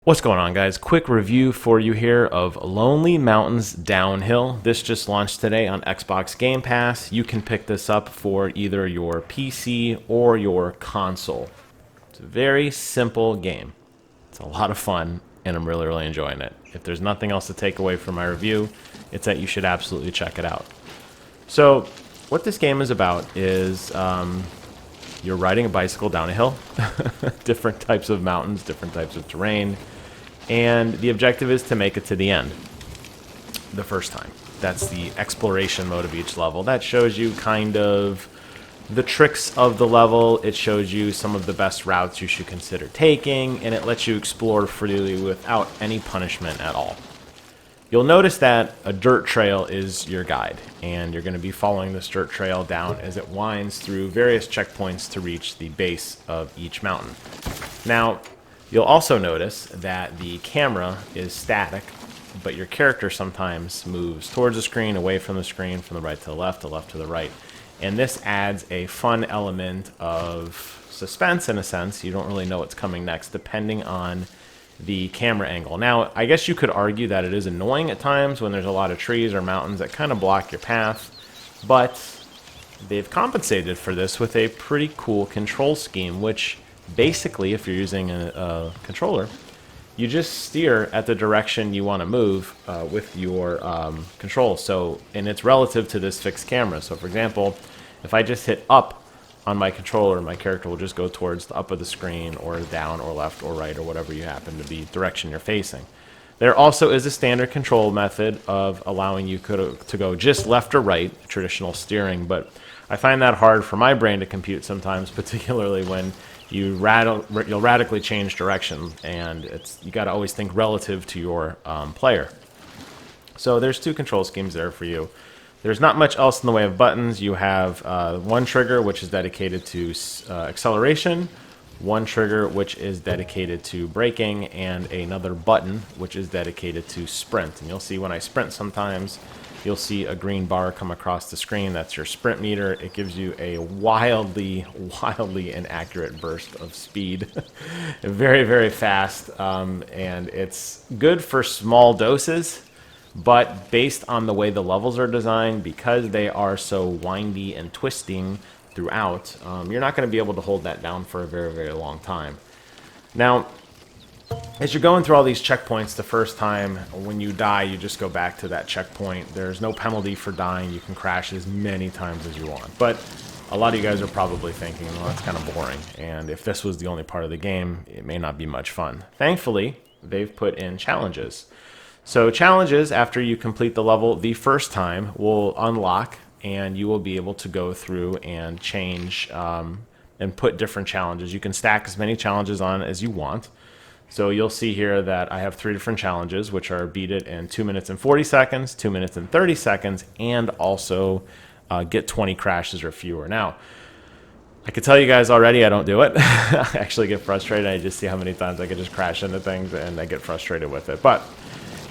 What's going on, guys? Quick review for you here of Lonely Mountains Downhill. This just launched today on Xbox Game Pass. You can pick this up for either your PC or your console. It's a very simple game. It's a lot of fun, and I'm really enjoying it. If there's nothing else to take away from my review, it's that you should absolutely check it out. So, what this game is about is you're riding a bicycle down a hill, different types of mountains, different types of terrain, and the objective is to make it to the end the first time. That's the exploration mode of each level. That shows you kind of the tricks of the level. It shows you some of the best routes you should consider taking, and it lets you explore freely without any punishment at all. You'll notice that a dirt trail is your guide, and you're going to be following this dirt trail down as it winds through various checkpoints to reach the base of each mountain. Now, you'll also notice that the camera is static, but your character sometimes moves towards the screen, away from the screen, from the right to the left to the right. And this adds a fun element of suspense in a sense. You don't really know what's coming next, depending on the camera angle. Now, I guess you could argue that it is annoying at times when there's a lot of trees or mountains that kind of block your path, but they've compensated for this with a pretty cool control scheme, which basically, if you're using a controller, you just steer at the direction you want to move with your control. So, and it's relative to this fixed camera. So, for example, if I just hit up on my controller, my character will just go towards the up of the screen, or down, or left, or right, or whatever you happen to be direction you're facing. There also is a standard control method of allowing you to go just left or right, traditional steering, but I find that hard for my brain to compute sometimes, particularly when you'll radically change direction, and you got to always think relative to your player. So there's two control schemes there for you. There's not much else in the way of buttons. You have one trigger, which is dedicated to acceleration, one trigger, which is dedicated to braking, and another button, which is dedicated to sprint. And you'll see when I sprint sometimes, you'll see a green bar come across the screen. That's your sprint meter. It gives you a wildly inaccurate burst of speed. Very fast, and it's good for small doses. But based on the way the levels are designed, because they are so windy and twisting throughout, you're not going to be able to hold that down for a very long time. Now, as you're going through all these checkpoints the first time, when you die, you just go back to that checkpoint. There's no penalty for dying. You can crash as many times as you want. But a lot of you guys are probably thinking, well, that's kind of boring. And if this was the only part of the game, it may not be much fun. Thankfully, they've put in challenges. So challenges, after you complete the level the first time, will unlock, and you will be able to go through and change and put different challenges. You can stack as many challenges on as you want. So you'll see here that I have 3 different challenges, which are beat it in 2 minutes and 40 seconds, 2 minutes and 30 seconds, and also get 20 crashes or fewer. Now, I can tell you guys already I don't do it. I actually get frustrated. I just see how many times I can just crash into things, and I get frustrated with it. But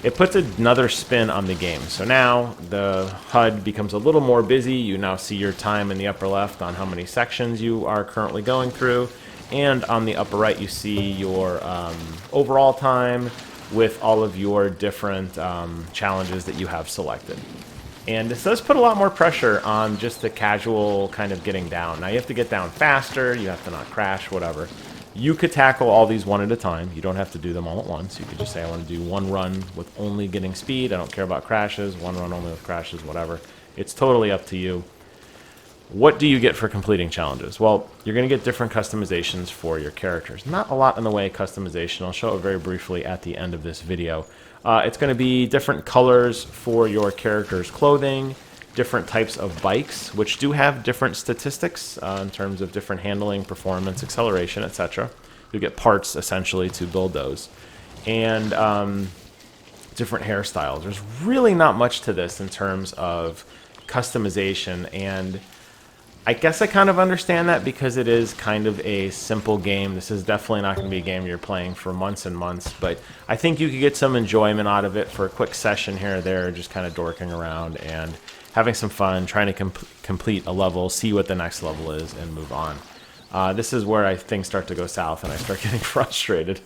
it puts another spin on the game. So now the HUD becomes a little more busy. You now see your time in the upper left on how many sections you are currently going through. And on the upper right, you see your overall time with all of your different challenges that you have selected. And this does put a lot more pressure on just the casual kind of getting down. Now you have to get down faster, you have to not crash, whatever. You could tackle all these one at a time. You don't have to do them all at once. You could just say, I want to do one run with only getting speed. I don't care about crashes. One run only with crashes, whatever. It's totally up to you. What do you get for completing challenges? Well, you're going to get different customizations for your characters. Not a lot in the way of customization. I'll show it very briefly at the end of this video. It's going to be different colors for your character's clothing, different types of bikes, which do have different statistics in terms of different handling, performance, acceleration, etc. You'll get parts, essentially, to build those. And different hairstyles. There's really not much to this in terms of customization, and I guess I kind of understand that because it is kind of a simple game. This is definitely not going to be a game you're playing for months and months, but I think you could get some enjoyment out of it for a quick session here or there, just kind of dorking around and having some fun, trying to complete a level, see what the next level is, and move on. This is where things start to go south and I start getting frustrated.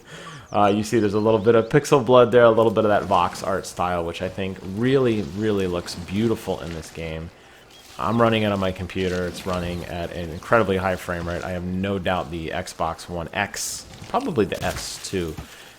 You see there's a little bit of pixel blood there, a little bit of that Vox art style, which I think really, really looks beautiful in this game. I'm running it on my computer. It's running at an incredibly high frame rate. I have no doubt the Xbox One X, probably the S too,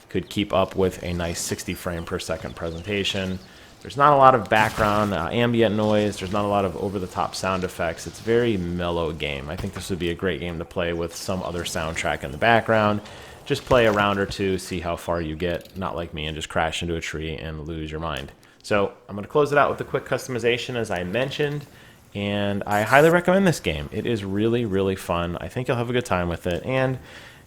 could keep up with a nice 60 frame per second presentation. There's not a lot of background ambient noise. There's not a lot of over-the-top sound effects. It's a very mellow game. I think this would be a great game to play with some other soundtrack in the background. Just play a round or two, see how far you get, not like me, and just crash into a tree and lose your mind. So I'm going to close it out with a quick customization, as I mentioned. And I highly recommend this game. It is really, really fun. I think you'll have a good time with it. And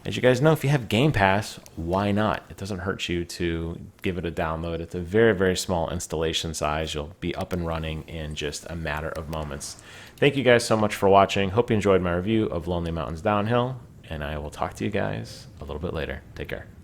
as you guys know, if you have Game Pass, why not? It doesn't hurt you to give it a download. It's a very, very small installation size. You'll be up and running in just a matter of moments. Thank you guys so much for watching. Hope you enjoyed my review of Lonely Mountains Downhill. And I will talk to you guys a little bit later. Take care.